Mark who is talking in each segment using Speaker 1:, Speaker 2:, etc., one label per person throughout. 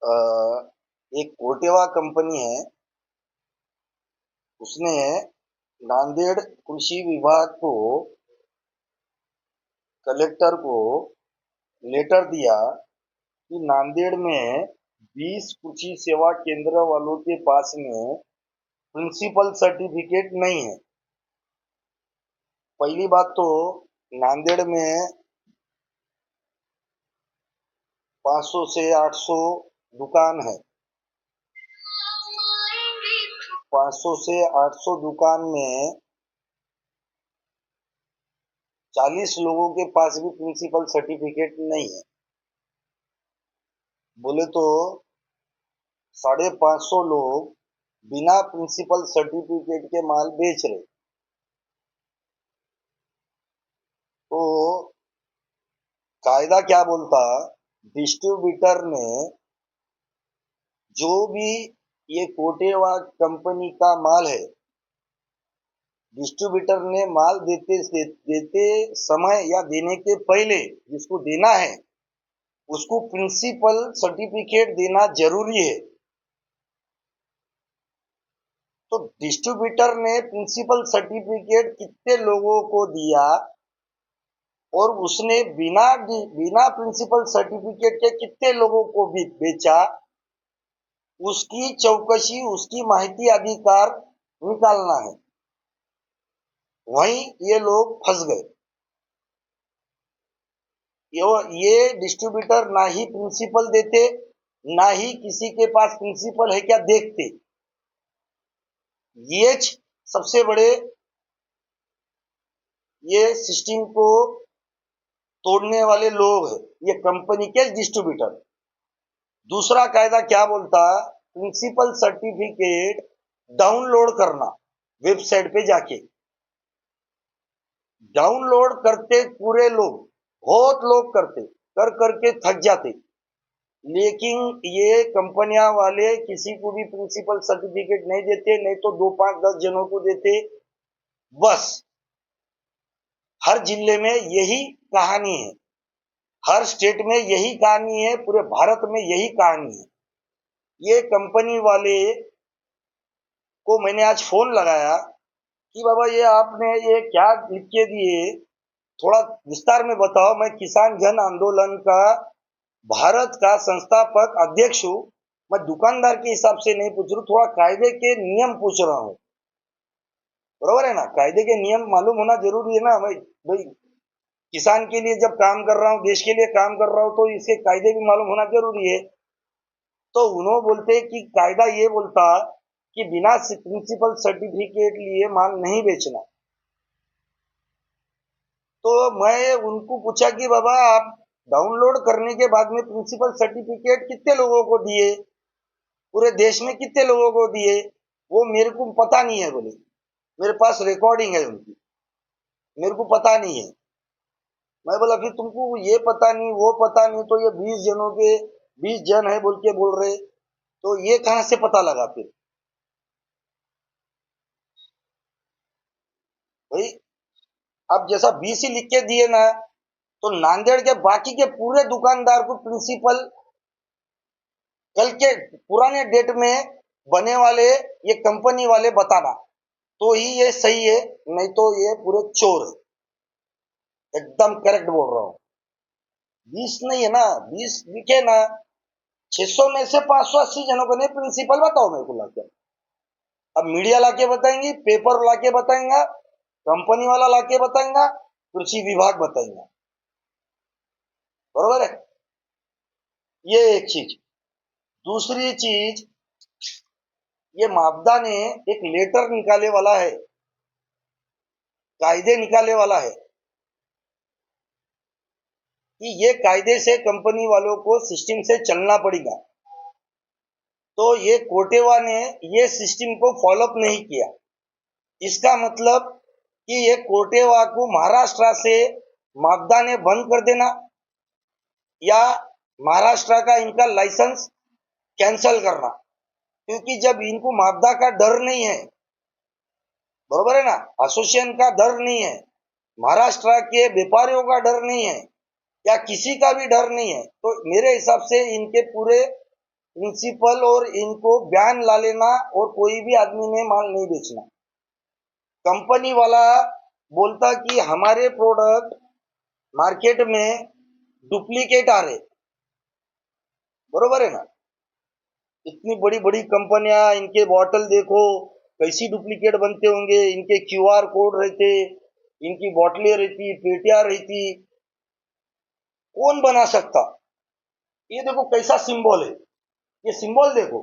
Speaker 1: अ, एक कोटेवा कंपनी है। उसने नांदेड़ कृषि विभाग को, कलेक्टर को लेटर दिया कि नांदेड़ में 20 कृषि सेवा केंद्र वालों के पास में प्रिंसिपल सर्टिफिकेट नहीं है। पहली बात तो नांदेड़ में 500 से 800 दुकान है। 500 से 800 दुकान में 40 लोगों के पास भी प्रिंसिपल सर्टिफिकेट नहीं है। बोले तो 550 लोग बिना प्रिंसिपल सर्टिफिकेट के माल बेच रहे। तो कायदा क्या बोलता, डिस्ट्रीब्यूटर ने जो भी ये कोटेवा कंपनी का माल है, डिस्ट्रीब्यूटर ने माल देते समय या देने के पहले जिसको देना है उसको प्रिंसिपल सर्टिफिकेट देना जरूरी है। तो डिस्ट्रीब्यूटर ने प्रिंसिपल सर्टिफिकेट कितने लोगों को दिया और उसने बिना बिना प्रिंसिपल सर्टिफिकेट के कितने लोगों को भी बेचा, उसकी चौकसी, उसकी माहिती अधिकार निकालना है। वहीं ये लोग फंस गए। ये डिस्ट्रीब्यूटर ना ही प्रिंसिपल देते, ना ही किसी के पास प्रिंसिपल है क्या देखते। ये सबसे बड़े ये सिस्टम को तोड़ने वाले लोग हैं, ये कंपनी के डिस्ट्रीब्यूटर। दूसरा कायदा क्या बोलता, प्रिंसिपल सर्टिफिकेट डाउनलोड करना वेबसाइट पे जाके। डाउनलोड करते पूरे लोग, बहुत लोग करते, कर करके थक जाते। लेकिन ये कंपनियां वाले किसी को भी प्रिंसिपल सर्टिफिकेट नहीं देते, नहीं तो 2 5 10 जनों को देते बस। हर जिले में यही कहानी है, हर स्टेट में यही कहानी है, पूरे भारत में यही कहानी है। ये कंपनी वाले को मैंने आज फोन लगाया कि बाबा ये आपने ये क्या लिख के दिए, थोड़ा विस्तार में बताओ। मैं किसान जन आंदोलन का भारत का संस्थापक अध्यक्ष हूँ। मैं दुकानदार के हिसाब से नहीं पूछ रहा हूँ, थोड़ा कायदे के नियम पूछ रहा हूँ। बरोबर है ना, कायदे के नियम मालूम होना जरूरी है ना। भाई किसान के लिए जब काम कर रहा हूँ, देश के लिए काम कर रहा हूँ, तो इसके कायदे भी मालूम होना जरूरी है। तो उन्होंने बोलते कि कायदा ये बोलता कि बिना प्रिंसिपल सर्टिफिकेट लिए माल नहीं बेचना। तो मैं उनको पूछा कि बाबा आप डाउनलोड करने के बाद में प्रिंसिपल सर्टिफिकेट कितने लोगों को दिए, पूरे देश में कितने लोगों को दिए? वो मेरे को पता नहीं है बोले। मेरे पास रिकॉर्डिंग है उनकी, मेरे को पता नहीं है। मैं बोला फिर तुमको ये पता नहीं, वो पता नहीं, तो ये 20 जनों के 20 जन है बोल के बोल रहे, तो ये कहां से पता लगा फिर? भाई अब जैसा 20 ही लिख के दिए ना, तो नांदेड़ के बाकी के पूरे दुकानदार को प्रिंसिपल कल के पुराने डेट में बने वाले ये कंपनी वाले बताना, तो ही ये सही है, नहीं तो ये पूरे चोर है। एकदम करेक्ट बोल रहा हूँ। 20 नहीं है ना, 20 लिखे ना। 600 में से 580 जनों को नहीं प्रिंसिपल बताओ मेरे को लाके। अब मीडिया लाके बताएंगे, पेपर लाके बताएंगा, कंपनी वाला लाके बताएंगा, कृषि विभाग बताएंगा। बरोबर है। ये एक चीज। दूसरी चीज, ये मापदा ने एक लेटर निकाले वाला है, कायदे निकाले वाला है कि ये कायदे से कंपनी वालों को सिस्टम से चलना पड़ेगा। तो ये कोटेवा ने ये सिस्टम को फॉलोअप नहीं किया। इसका मतलब कि ये कोटेवा को महाराष्ट्र से मापदा ने बंद कर देना, या महाराष्ट्र का इनका लाइसेंस कैंसल करना। क्योंकि जब इनको मापदा का डर नहीं है, बरोबर है ना, एसोसिएशन का डर नहीं है, महाराष्ट्र के व्यापारियों का डर नहीं है, या किसी का भी डर नहीं है, तो मेरे हिसाब से इनके पूरे प्रिंसिपल और इनको बैन ला लेना और कोई भी आदमी ने माल नहीं बेचना। कंपनी वाला बोलता कि हमारे प्रोडक्ट मार्केट में डुप्लीकेट आ रहे, बरोबर है ना। इतनी बड़ी बड़ी कंपनियां, इनके बॉटल देखो कैसी डुप्लीकेट बनते होंगे, इनके क्यूआर कोड रहते, इनकी बोतलें रहती, पेटियां रहती, कौन बना सकता। ये देखो कैसा सिंबल है, ये सिंबल देखो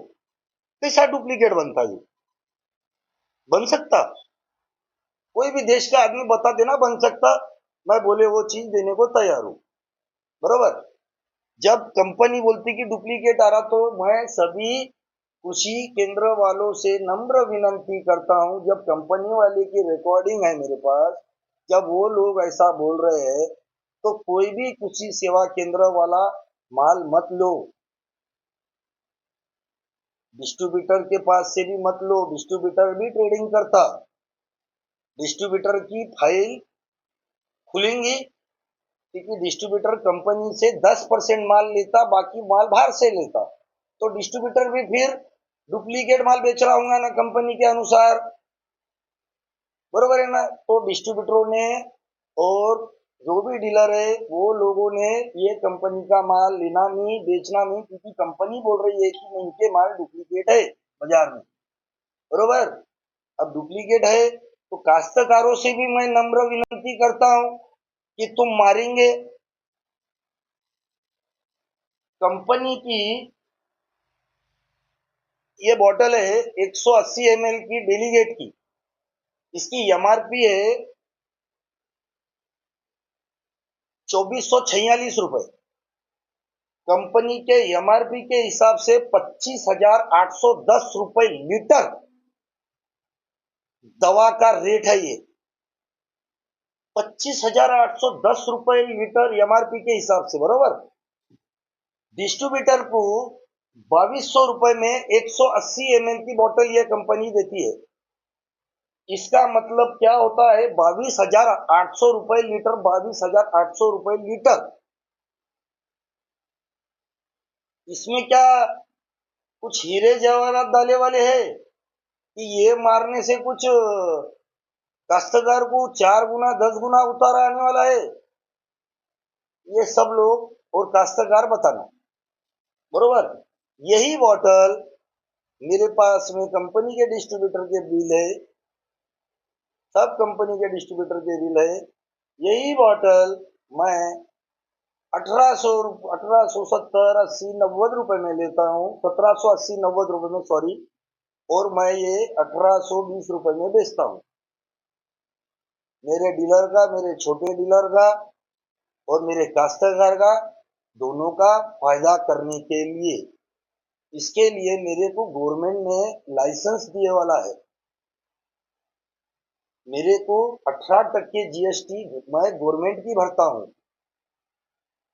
Speaker 1: कैसा डुप्लीकेट बनता है, बन सकता। कोई भी देश का आदमी बता देना बन सकता, मैं बोले वो चीज देने को तैयार हूं, बरोबर। जब कंपनी बोलती कि डुप्लीकेट आ रहा, तो मैं सभी कृषि केंद्र वालों से नम्र विनंती करता हूं, जब कंपनी वाले की रिकॉर्डिंग है मेरे पास, जब वो लोग ऐसा बोल रहे हैं, तो कोई भी कृषि सेवा केंद्र वाला माल मत लो। डिस्ट्रीब्यूटर के पास से भी मत लो, डिस्ट्रीब्यूटर भी ट्रेडिंग करता। डिस्ट्रीब्यूटर की फाइल खुलेंगी, क्योंकि डिस्ट्रीब्यूटर कंपनी से 10% माल लेता, बाकी माल बाहर से लेता, तो डिस्ट्रीब्यूटर भी फिर डुप्लीकेट माल बेच रहा होगा ना कंपनी के अनुसार, बरोबर है ना। तो डिस्ट्रीब्यूटरों ने और जो भी डीलर है वो लोगों ने ये कंपनी का माल लेना नहीं, बेचना नहीं, क्योंकि कंपनी बोल रही है कि इनके माल डुप्लीकेट है बाजार में, बरोबर। अब डुप्लीकेट है तो काश्तकारों से भी मैं नम्र विनती करता हूं कि तुम मारेंगे कंपनी की। ये बॉटल है 180 ml की डेलीगेट की, इसकी एमआरपी है 2446 रुपए। कंपनी के एमआरपी के हिसाब से 25,810 रुपए लीटर दवा का रेट है ये। 25,810 रुपए लीटर एमआरपी के हिसाब से, बरोबर। डिस्ट्रीब्यूटर को 2200 रुपए में 180 ml की बोतल ये कंपनी देती है। इसका मतलब क्या होता है, 22,800 रुपए लीटर, 22,800 रुपए लीटर। इसमें क्या कुछ हीरे जवाहरात डाले वाले हैं कि ये मारने से कुछ काश्तकार को 4 गुना 10 गुना उतारा आने वाला है? ये सब लोग और काश्तकार बताना, बरोबर। यही बॉटल मेरे पास में कंपनी के डिस्ट्रीब्यूटर के बिल है, सब कंपनी के डिस्ट्रीब्यूटर के बिल है। यही बॉटल मैं 1870 80 90 रुपए में लेता हूँ, 1780 90 रुपए में, सॉरी। और मैं ये 1820 रुपए में बेचता हूँ, मेरे डीलर का, मेरे छोटे डीलर का और मेरे काश्तकार का, दोनों का फायदा करने के लिए। इसके लिए मेरे को गवर्नमेंट ने लाइसेंस दिए वाला है। मेरे को 18% जीएसटी मैं गवर्नमेंट की भरता हूँ,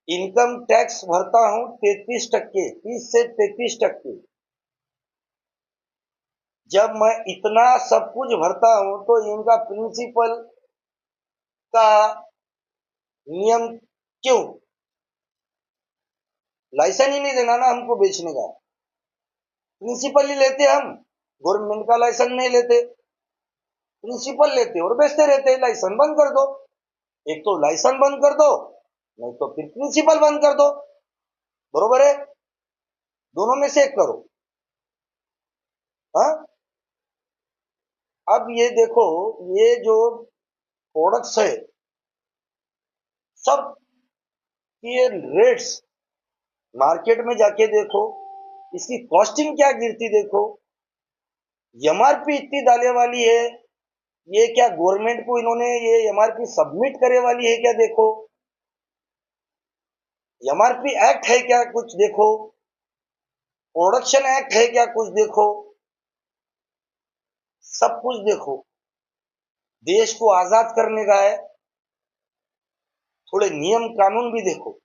Speaker 1: इनकम टैक्स भरता हूँ 33%, 30 से 33%। जब मैं इतना सब कुछ भरता हूँ तो इनका प्रिंसिपल का नियम क्यों? लाइसेंस ही नहीं देना ना हमको बेचने का, प्रिंसिपल ही लेते हम, गवर्नमेंट का लाइसेंस नहीं लेते, प्रिंसिपल लेते और बेचते रहते। लाइसेंस बंद कर दो, एक तो लाइसेंस बंद कर दो, नहीं तो फिर प्रिंसिपल बंद कर दो, बरोबर है। दोनों में से एक करो। हाँ, अब ये देखो, ये जो प्रोडक्ट्स है सब, ये रेट्स मार्केट में जाके देखो, इसकी कॉस्टिंग क्या गिरती देखो। एमआरपी इतनी डाले वाली है, ये क्या गवर्नमेंट को इन्होंने ये एमआरपी सबमिट करे वाली है क्या देखो। एमआरपी एक्ट है क्या कुछ देखो, प्रोडक्शन एक्ट है क्या कुछ देखो, सब कुछ देखो। देश को आजाद करने का है, थोड़े नियम कानून भी देखो।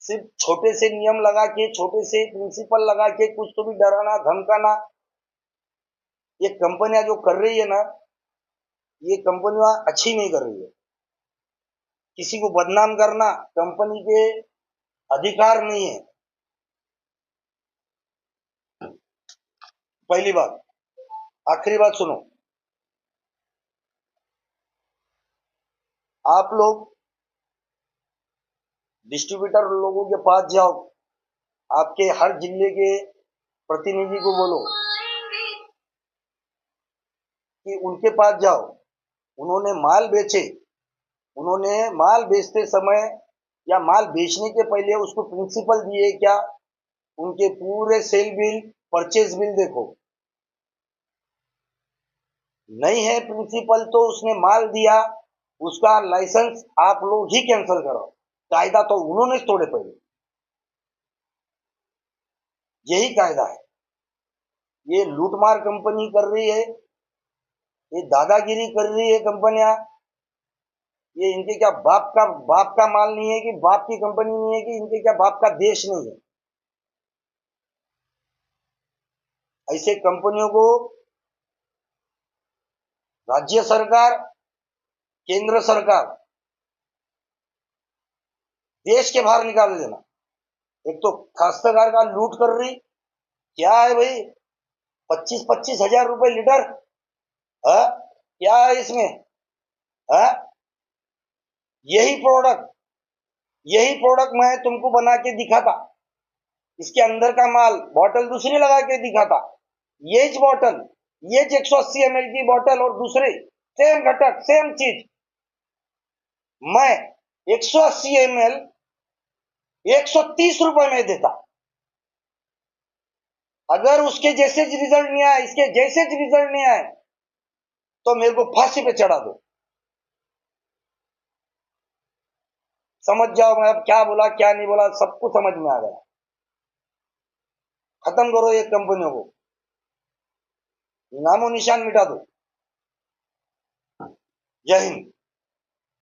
Speaker 1: सिर्फ छोटे से नियम लगा के, छोटे से प्रिंसिपल लगा के कुछ तो भी डराना धमकाना, ये कंपनियां जो कर रही है ना, ये कंपनियां अच्छी नहीं कर रही है। किसी को बदनाम करना कंपनी के अधिकार नहीं है। पहली बात। आखिरी बात सुनो, आप लोग डिस्ट्रीब्यूटर लोगों के पास जाओ, आपके हर जिले के प्रतिनिधि को बोलो कि उनके पास जाओ, उन्होंने माल बेचे, उन्होंने माल बेचते समय या माल बेचने के पहले उसको प्रिंसिपल दिए क्या, उनके पूरे सेल बिल, परचेज बिल देखो। नहीं है प्रिंसिपल तो उसने माल दिया, उसका लाइसेंस आप लोग ही कैंसिल करो। कायदा तो उन्होंने तोड़े पहले, यही कायदा है। ये लूटमार कंपनी कर रही है, ये दादागिरी कर रही है कंपनियां। ये इनके क्या बाप का माल नहीं है कि बाप की कंपनी नहीं है कि इनके क्या बाप का देश नहीं है। ऐसे कंपनियों को राज्य सरकार, केंद्र सरकार देश के बाहर निकाल देना। एक तो काश्तकार का लूट कर रही, क्या है भाई, 25-25 हजार रुपए लीटर है, क्या है इसमें है? यही प्रोडक्ट यही प्रोडक्ट मैं तुमको बना के दिखाता, इसके अंदर का माल बॉटल दूसरी लगा के दिखाता, ये बॉटल, ये 180 ml की बॉटल और दूसरे सेम घटक सेम चीज, मैं 180 ml 130 रुपए में देता। अगर उसके जैसे रिजल्ट नहीं आए, इसके जैसे रिजल्ट नहीं आए, तो मेरे को फांसी पे चढ़ा दो। समझ जाओ मैं अब क्या बोला क्या नहीं बोला, सब कुछ समझ में आ गया। खत्म करो ये कंपनियों को, नामो निशान मिटा दो। जय हिंद।